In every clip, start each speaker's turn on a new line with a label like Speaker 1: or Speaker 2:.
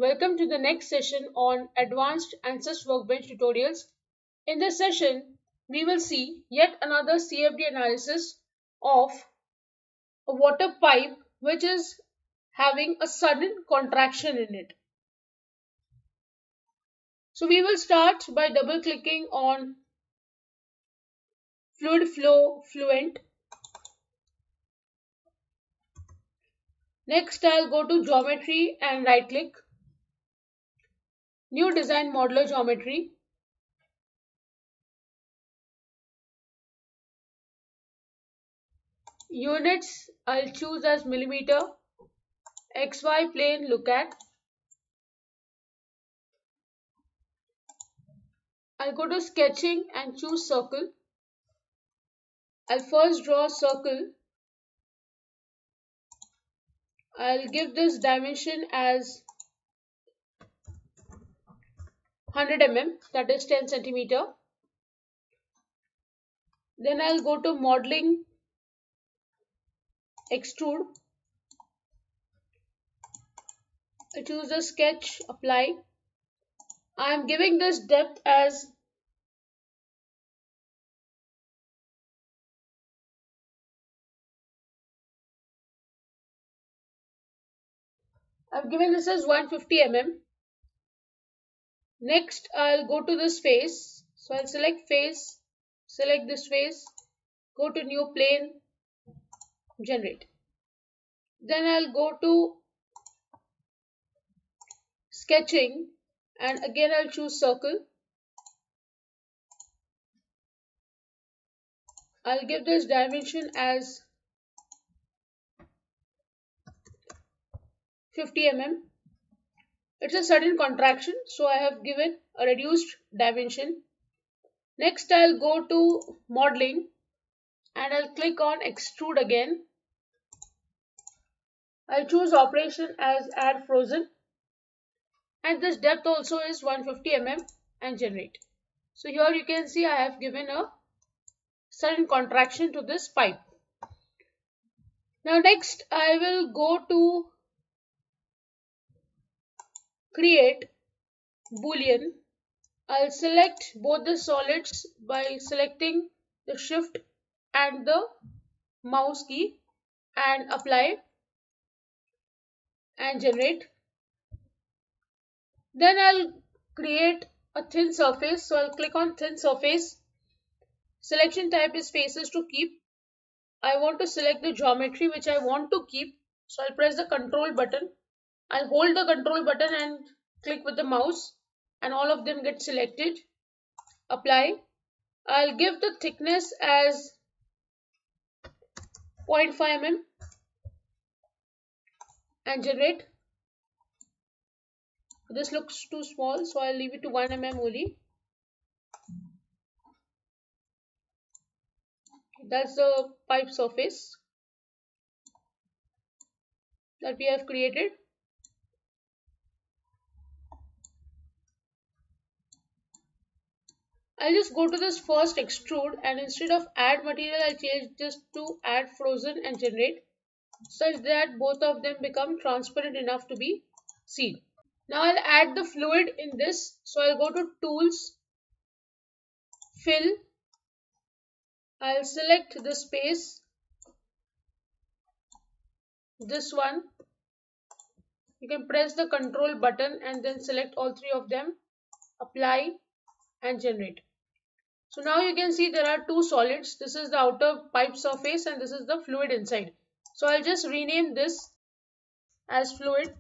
Speaker 1: Welcome to the next session on Advanced Answers Workbench tutorials. In this session, we will see yet another CFD analysis of a water pipe which is having a sudden contraction in it. So we will start by double clicking on Fluid Flow Fluent. Next, I'll go to Geometry and right click. New Design Modeler Geometry. Units, I'll choose as millimeter. XY plane, look at. I'll go to sketching and choose circle. I'll first draw a circle. I'll give this dimension as 100 mm, that is 10 centimeter. Then I'll go to modeling, extrude. I choose a sketch, apply. I am giving this depth as I've given this as 150 mm. Next, I'll go to this face. So I'll select face, select this face, go to new plane, generate. Then I'll go to sketching and again I'll choose circle. I'll give this dimension as 50 mm. It's a sudden contraction, so I have given a reduced dimension. Next, I'll go to modeling and I'll click on extrude again. I'll choose operation as add frozen and this depth also is 150 mm and generate. So here you can see I have given a sudden contraction to this pipe. Now next I will go to create boolean. I'll select both the solids by selecting the shift and the mouse key and apply and generate. Then I'll create a thin surface, so I'll click on thin surface. Selection type is faces to keep. I want to select the geometry which I want to keep, so I'll press the control button. I'll hold the control button and click with the mouse and all of them get selected. Apply. I'll give the thickness as 0.5 mm and generate. This looks too small, so I'll leave it to 1 mm only. That's the pipe surface that we have created. I'll just go to this first extrude and instead of add material, I'll change this to add frozen and generate such that both of them become transparent enough to be seen. Now I'll add the fluid in this. So I'll go to tools, fill. I'll select the space, this one. You can press the control button and then select all three of them, apply and generate. So now you can see there are two solids. This is the outer pipe surface and this is the fluid inside. So I'll just rename this as fluid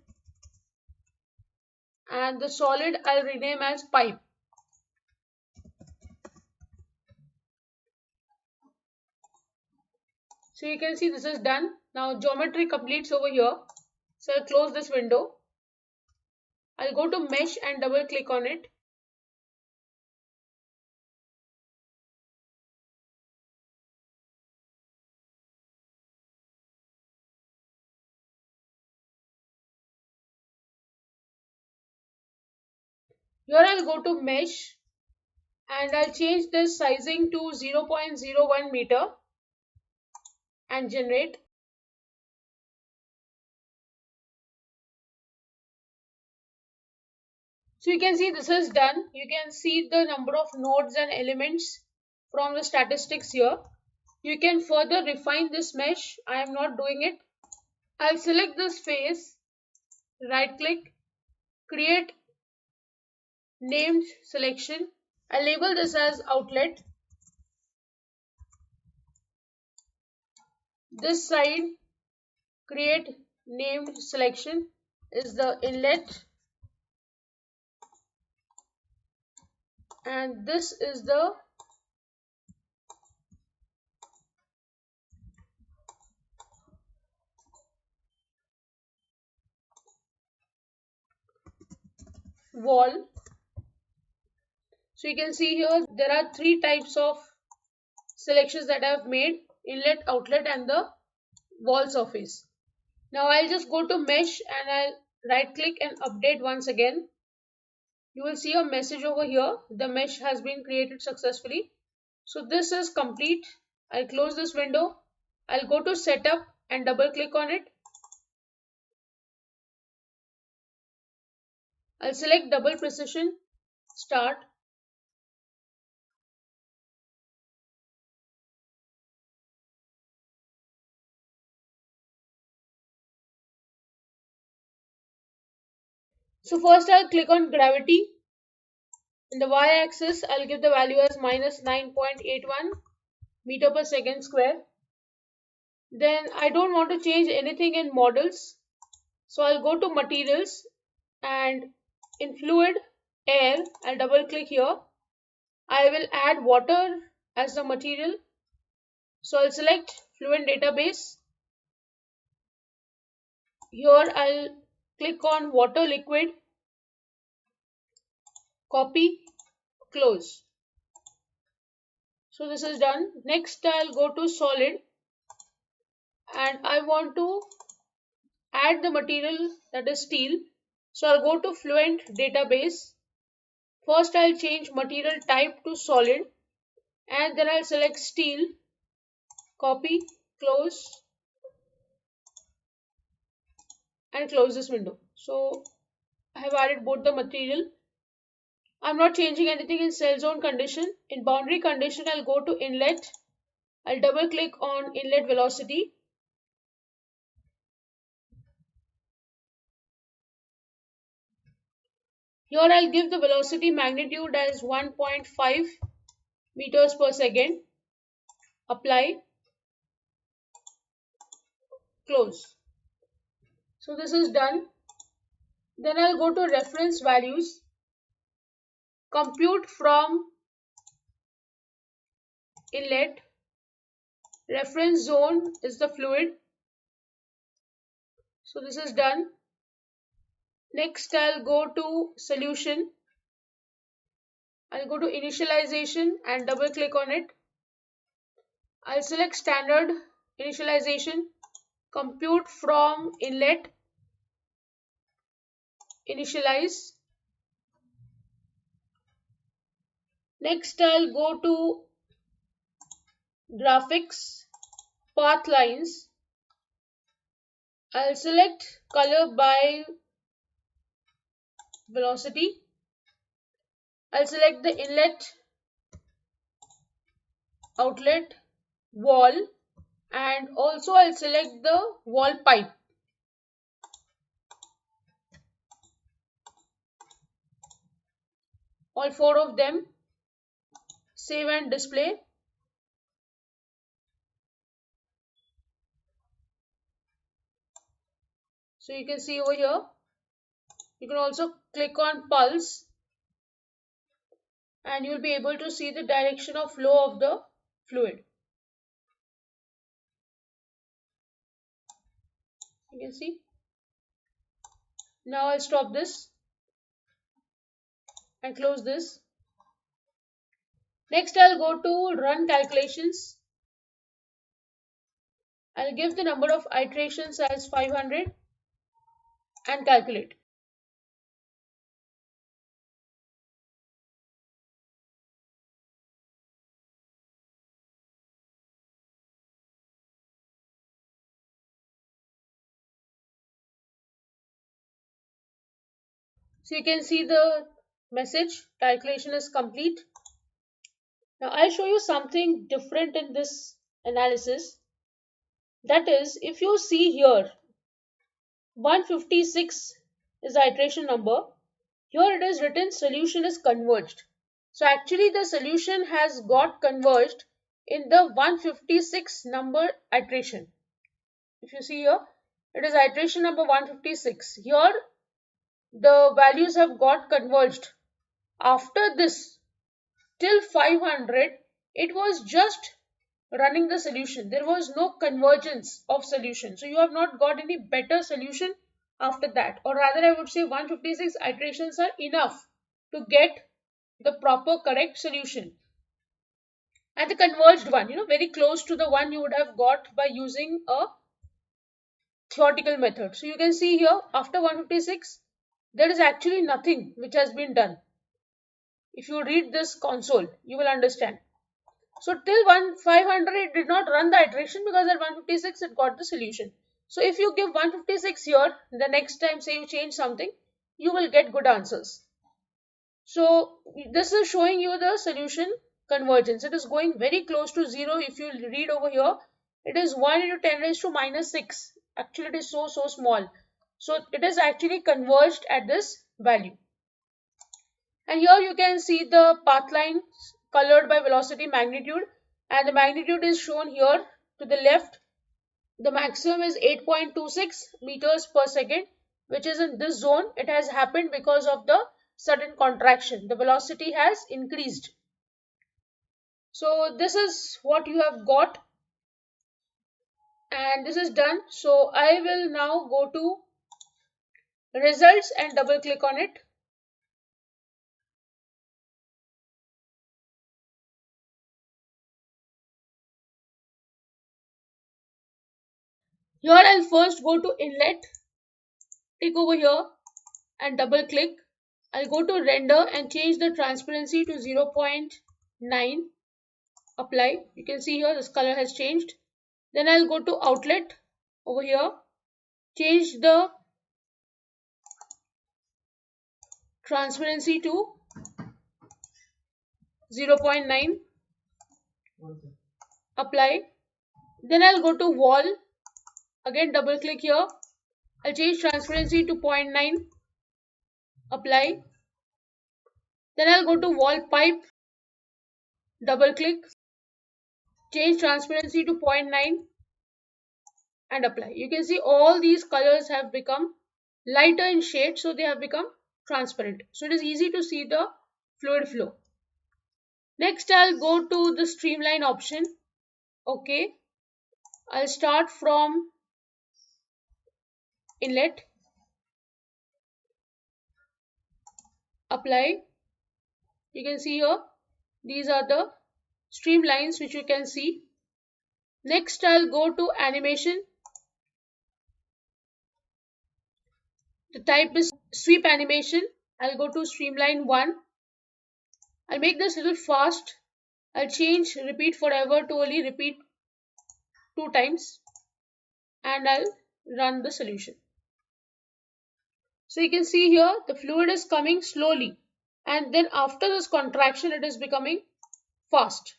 Speaker 1: and the solid I'll rename as pipe. So you can see this is done. Now geometry completes over here. So I'll close this window. I'll go to mesh and double click on it. Here I'll go to mesh and I'll change this sizing to 0.01 meter and generate. So you can see this is done. You can see the number of nodes and elements from the statistics here. You can further refine this mesh. I am not doing it. I'll select this face, right click, create named selection. I'll label this as outlet. This side, create named selection is the inlet, and this is the wall. So you can see here there are three types of selections that I've made: inlet, outlet, and the wall surface. Now I'll just go to mesh and I'll right click and update once again. You will see a message over here. The mesh has been created successfully. So this is complete. I'll close this window. I'll go to setup and double click on it. I'll select double precision, start. So first I'll click on gravity. In the y-axis, I'll give the value as minus 9.81 meter per second square. Then I don't want to change anything in models. So I'll go to materials and in fluid air, I'll double click here. I will add water as the material. So I'll select fluent database. Here I'll click on water liquid, copy, close. So this is done. Next I'll go to solid and I want to add the material, that is steel. So I'll go to fluent database. First I'll change material type to solid and then I'll select steel, copy, close, and close this window. So I have added both the material. I'm not changing anything in cell zone condition. In boundary condition, I'll go to inlet. I'll double click on inlet velocity. Here I'll give the velocity magnitude as 1.5 meters per second. Apply, close. So this is done. Then I'll go to reference values. Compute from inlet. Reference zone is the fluid. So this is done. Next I'll go to solution. I'll go to initialization and double click on it. I'll select standard initialization, compute from inlet, initialize. Next I'll go to graphics, path lines. I'll select color by velocity. I'll select the inlet, outlet, wall, and also I'll select the wall pipe. All four of them. Save and display. So you can see over here. You can also click on pulse and you'll be able to see the direction of flow of the fluid. You can see. Now I'll stop this and close this. Next I'll go to run calculations. I'll give the number of iterations as 500 and calculate. So you can see the message, calculation is complete. Now I'll show you something different in this analysis. That is, if you see here, 156 is the iteration number. Here it is written solution is converged. So actually the solution has got converged in the 156 number iteration. If you see here, it is iteration number 156. Here the values have got converged. After this, till 500, it was just running the solution. There was no convergence of solution. So you have not got any better solution after that. Or rather, I would say 156 iterations are enough to get the proper correct solution. And the converged one, very close to the one you would have got by using a theoretical method. So you can see here, after 156, there is actually nothing which has been done. If you read this console, you will understand. So till 500 it did not run the iteration because at 156 it got the solution. So if you give 156 here, the next time say you change something, you will get good answers. So this is showing you the solution convergence. It is going very close to 0. If you read over here, it is 1 into 10 raised to minus 6. Actually it is so small. So it is actually converged at this value. And here you can see the path lines colored by velocity magnitude, and the magnitude is shown here to the left. The maximum is 8.26 meters per second, which is in this zone. It has happened because of the sudden contraction. The velocity has increased. So this is what you have got, and this is done. So I will now go to results and double click on it. Here I'll first go to inlet, click over here and double click. I'll go to render and change the transparency to 0.9. Apply. You can see here this color has changed. Then I'll go to outlet over here, change the transparency to 0.9. Apply. Then I'll go to wall. Again double click here. I'll change transparency to 0.9. Apply. Then I'll go to wall pipe. Double click. Change transparency to 0.9 and apply. You can see all these colors have become lighter in shade, so they have become transparent. So it is easy to see the fluid flow. Next I'll go to the streamline option. Okay. I'll start from inlet, apply. You can see here these are the streamlines which you can see. Next I'll go to animation. The type is sweep animation. I'll go to streamline 1. I'll make this a little fast. I'll change repeat forever to only repeat 2 times, and I'll run the solution. So you can see here the fluid is coming slowly, and then after this contraction it is becoming fast.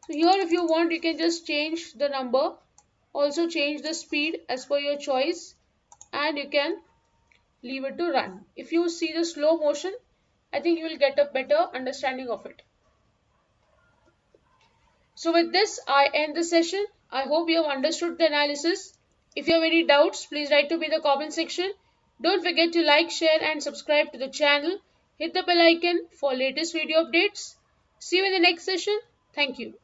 Speaker 1: So here if you want, you can just change the number, also change the speed as per your choice, and you can leave it to run. If you see the slow motion, I think you will get a better understanding of it. So with this, I end the session. I hope you have understood the analysis. If you have any doubts, please write to me in the comment section. Don't forget to like, share and subscribe to the channel. Hit the bell icon for latest video updates. See you in the next session. Thank you.